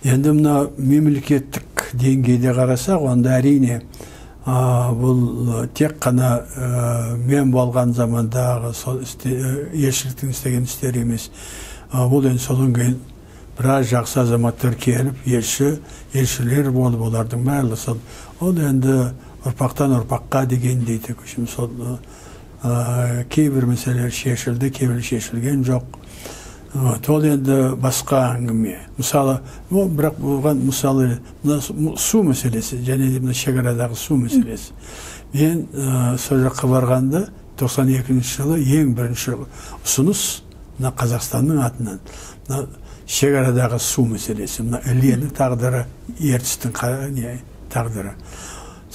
Енді мына мемлекеттік деңгейде қарасақ, онда әрине бұл тек қана мен болған замандағы елшіліктің істеген істері емес. Бұл енді содан кейін біраз жақсы азаматтар келіп, елшілер болып, олардың барлығы сол. Ол енді ұрпақтан ұрпаққа деген дейді. Сол кейбір мәселелер шешілді, кейбір шешілген жоқ. Ол енді басқа әңгіме. Мысалы, бірақ болған мысалы су мәселесі, және де шекарадағы су мәселесі. Мен сол жаққа барғанда 92 жылы ең бірінші ұсыныс Қазақстанның атынан шекарадағы су мәселесі, Ілияның тағдыры, ертістің тағдыры.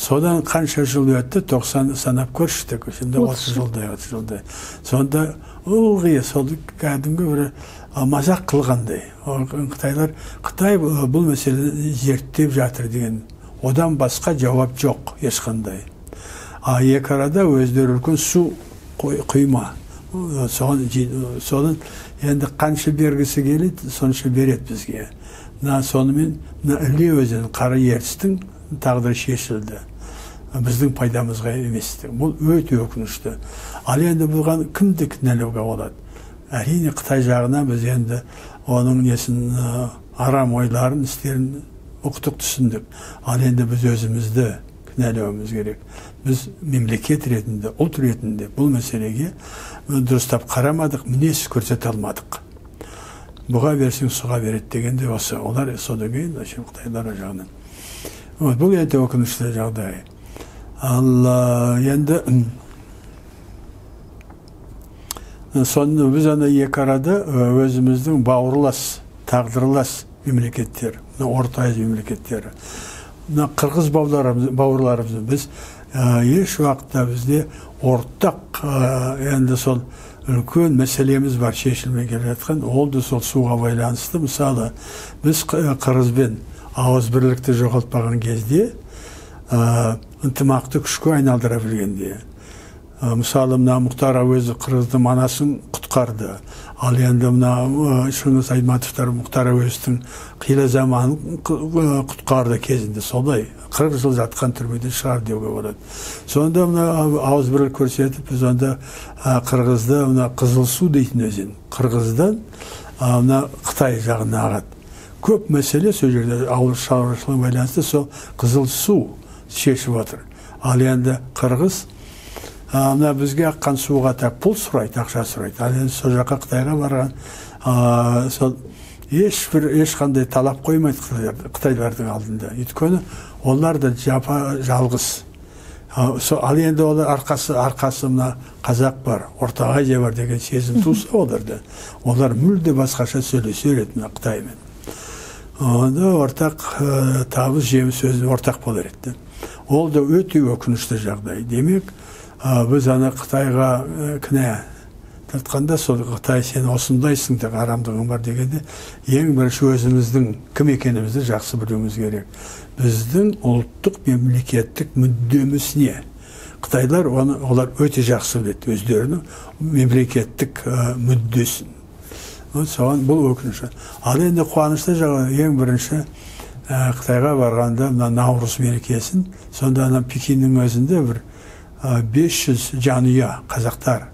Содан қанша жыл өтті, 90 санап көршістік, 30 жылдай. Сонда ылғи сол кәдімгі бір мазақ қылғандай. Қытай бұл мәселені зерттеп жатыр деген. Одан басқа жауап жоқ ешқандай. Екі арада өздері үлкен су құйма. Содан енді қанша бергісі келеді, сонша береді бізге. Сонымен Іле өзен қара ертістің тағдыры шешілді. Біздің пайдамызға еместі. Бұл өте өкінішті. Ал енді бұған кімді кінәлауға болады? Әрине Қытай жағына біз енді оның несін арам ойларын, істерін ұқтық түсіндік. Ал енді біз өзімізді кінәлауымыз керек. Біз мемлекет ретінде, ұлт ретінде бұл мәселеге дұрыстап қарамадық, мінез көрсете алмадық. Бұға берсең суға береді дегенде осы. Олар содан кейін Қытайлар жағынан. Бұл енді өкінішті жағдай. Ал енді сонда біз екі арада өзіміздің бауырлас, тағдырлас мемлекеттер, Орта Азия мемлекеттері. Қырғыз бауырларымыз біз еш уақытта бізде ортақ енді сол үлкен мәселеміз бар шешілмей келе жатқан. Ол да сол суға байланысты. Мысалы, біз Қырғызбен ауыз бірлікті жоғалтпаған кезде ынтымақты күшке айналдыра білгенде. Мысалы, Мұхтар Әуезов Қырғыздың анасын құтқарды. Ал енді Шыңғыс Айтматовтар Мұхтар Әуезовтің қилы заманын құтқарды кезінде. Солай 40 жыл жатқан түрмеден шығар деуге болады. Сонда ауыз бірлік көрсетіп, біз онда Қырғызды Қызыл су дейтін өзен. Қырғыздан Қытай жағына ағады. Көп мәселе сол жерде ауыл шаруашылығына байланысты сол Қызыл су шешіп отыр. Ал енді Қырғыз бізге аққан суға пұл сұрайды, ақша сұрайды. Ал енді сол жаққа Қытайға барған сол ешқандай талап қоймайды Қытайлардың алдында. Өйткені олар да жалғыз. Ал енді олар арқасы қазақ бар, Орта Азия бар деген сезім туса оларда. Олар мүлде басқаша сөйлесер еді Қытаймен. Онда ортақ табыс жеміс сөзі ортақ болар еді. Ол да өте өкінішті жағдай. Демек, біз Қытайға кінә тартқанда, сол Қытай сен осындайсың деп арамдығың бар дегенде, ең бірінші өзіміздің кім екенімізді жақсы білуіміз керек. Біздің ұлттық мемлекеттік мүддеміз не? Қытайлар олар өте жақсы біледі өздерінің мемлекеттік мүддесін. Соған бұл өкініші. Ал енді қуанышты жағдай ең бірінші Қытайға барғанда Наурыз мерекесін, сонда Пекиннің өзінде бір 500 жанұя қазақтар.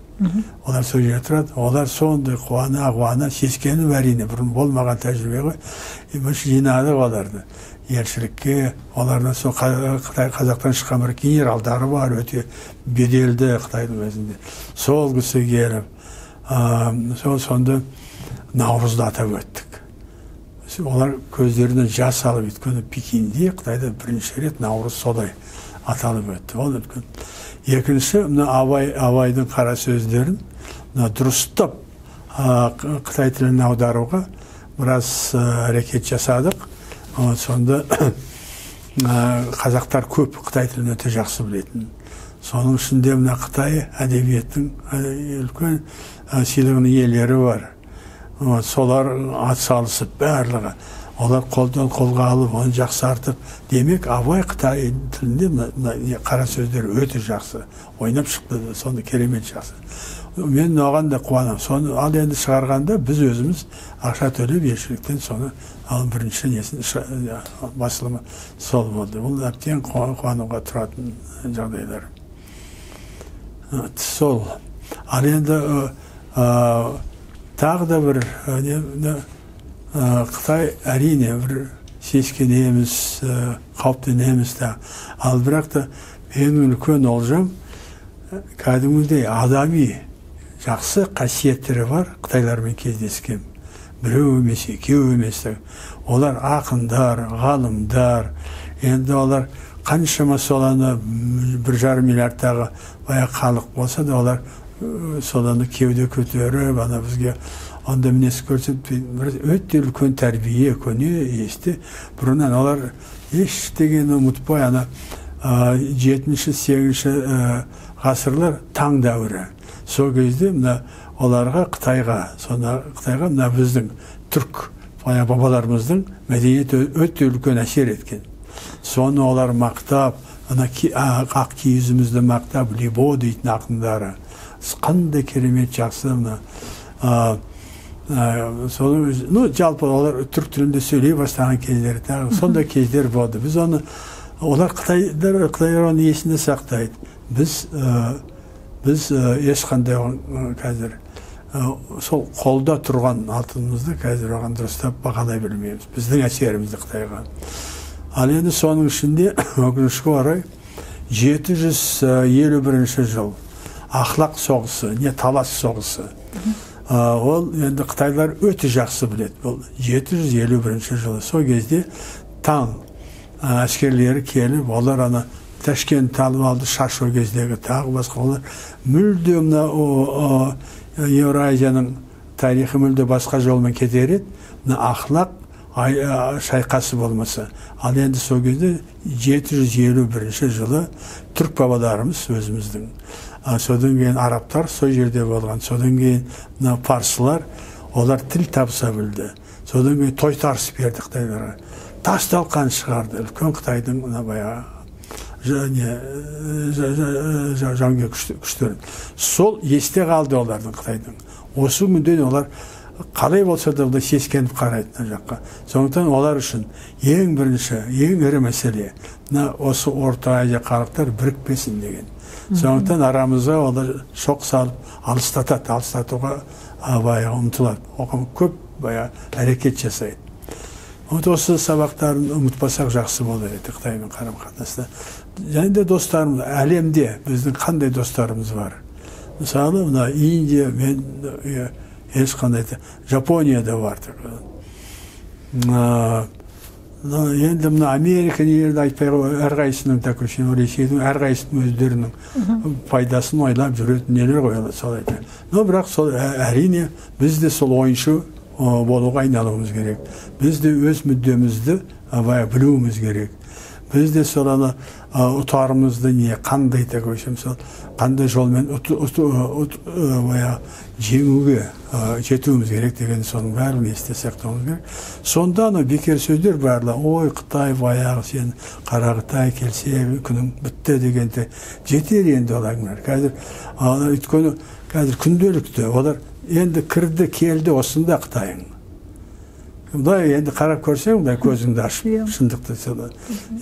Олар сол жерде тұрады. Олар сондай қуана, сескеніп әрине, бұрын болмаған тәжірибе ғой. Жинадық оларды елшілікке. Олардан сол қазақтан шыққан бір генералдары бар, өте беделді Қытайдың өзінде. Сол кісі келіп, сонда Наурызды атап өттік. Олар көздерінен жас алып өткені Пекинде, Қытайда бірінші рет Наурыз солай аталып өтті. Ол өткен. Екінші, Абайдың қара сөздерін дұрыстап Қытай тілін аударуға біраз әрекет жасадық. Сонда қазақтар көп Қытай тілін өте жақсы білетін. Соның ішінде Қытай әдебиеттің үлкен сыйлығының иелері бар. Солар ат салысып барлығы. Олар қолдан қолға алып, оны жақсартып. Демек, Абай Қытай тілінде қара сөздер өте жақсы. Ойнап шықты, сонда керемет жақсы. мен оған да қуанамын. Соны ал енді шығарғанда біз өзіміз ақша төлеп елшіліктен соны ал бірінші несін басылымы сол болды. Бұл әбден қуануға тұратын жағдайлар. Сол. Ал енді тағы да бір Қытай әрине бір сескенеміз, қауіптенеміз де. Ал бірақ та менің үлкен олжам кәдімгідей адами жақсы қасиеттері бар Қытайлармен кездескен. Біреу емес, екеу емес. Олар ақындар, ғалымдар. Енді олар қаншама соланы 1,5 миллиардтағы халық болса да олар соланы кеуде көтеріп, ана бізге онда мінез көрсетпейді. Өте үлкен тәрбие, көне есті. Бұрыннан олар ештеңені ұмытпай, ана 7-8 ғасырлар таң дәуірі. Сол кезде оларға Қытайға біздің түрк бабаларымыздың мәдениеті өте үлкен әсер еткен. Соны олар мақтап, ақ киізімізді мақтап, Либо дейтін ақындары. Қандай керемет жақсы. Жалпы олар түрк тілінде сөйлей бастаған кездер, сондай кездер болды. Біз оны, олар Қытайлар оны есінде сақтайды. Біз ешқандай қазір сол қолда тұрған алтынымызды қазір оған дұрыстап бағалай білмейміз. Біздің әсерімізді Қытайға. Ал енді соның ішінде өкінішке орай 751 жыл Ахлақ соғысы, не талас соғысы. Ол енді Қытайлар өте жақсы біледі. Бұл 751 жылы. Сол кезде таң әскерлері келіп, олар ана Ташкент алып алды, Шашу кездегі тағы басқа. Олар мүлде Еуразияның тарихы мүлде басқа жолмен кетер еді. Ахлақ шайқасы болмаса. Ал енді сол кезде 751 жылы түрк бабаларымыз өзіміздің. Содан кейін арабтар сол жерде болған. Содан кейін парсылар, олар тіл табыса білді. Содан кейін тойтарыс берді Қытайларға. Тас-талқан шығарды. Үлкен Қытайдың жауынгер күштерін. Сол есте қалды олардың Қытайдың. Осы күнден олар қалай болса да сескеніп қарайды жаққа. Сондықтан олар үшін ең бірінші, ең ірі мәселе осы Орта Азия халықтар бірікпесін деген. Сондықтан арамызға олар шоқ салып, алыстатуға ұмтылады. Оған көп әрекет жасайды. Осы сабақтарын ұмытпасақ жақсы болар еді Қытаймен қарым-қатынаста. Және де достарымыз, әлемде біздің қандай достарымыз бар. Мысалы, Индия, мен ешқандай, Жапонияда барды. Енді Америка нелерді айтпай әрқайсының тәкөшін, Ресейдің әрқайсының өздерінің пайдасын ойлап жүретін нелер қойылады сол айтады. Но бірақ сол әрине бізде сол ойыншы болуға айналуымыз керек. Бізде өз мүддемізді білуіміз керек. Бізде соланы ұтарымызды қандай қандай жолмен жеңуге жетуіміз керек деген соның бәрін есте сақтауымыз керек. Сонда бекер сөздер барлы. Ой, Қытай баяғы сен қара Қытай келсе күнің бітті дегенде жетер енді олар. Қазір күнделікті олар енді кірді келді осында Қытайың. Енді қарап көрсең, көзіңді ашып, шындықты сөйледі.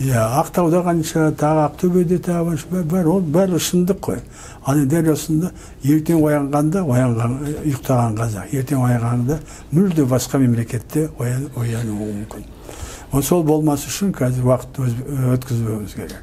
Ақтауда қанша, тағы Ақтөбеде тағы бәрі шындық қой. Ал дәл осында ертең оянғанда, ұйықтаған қазақ, ертең оянғанда мүлде басқа мемлекетте оянуы мүмкін. Сол болмас үшін қазір уақыт өткізбеуіміз керек.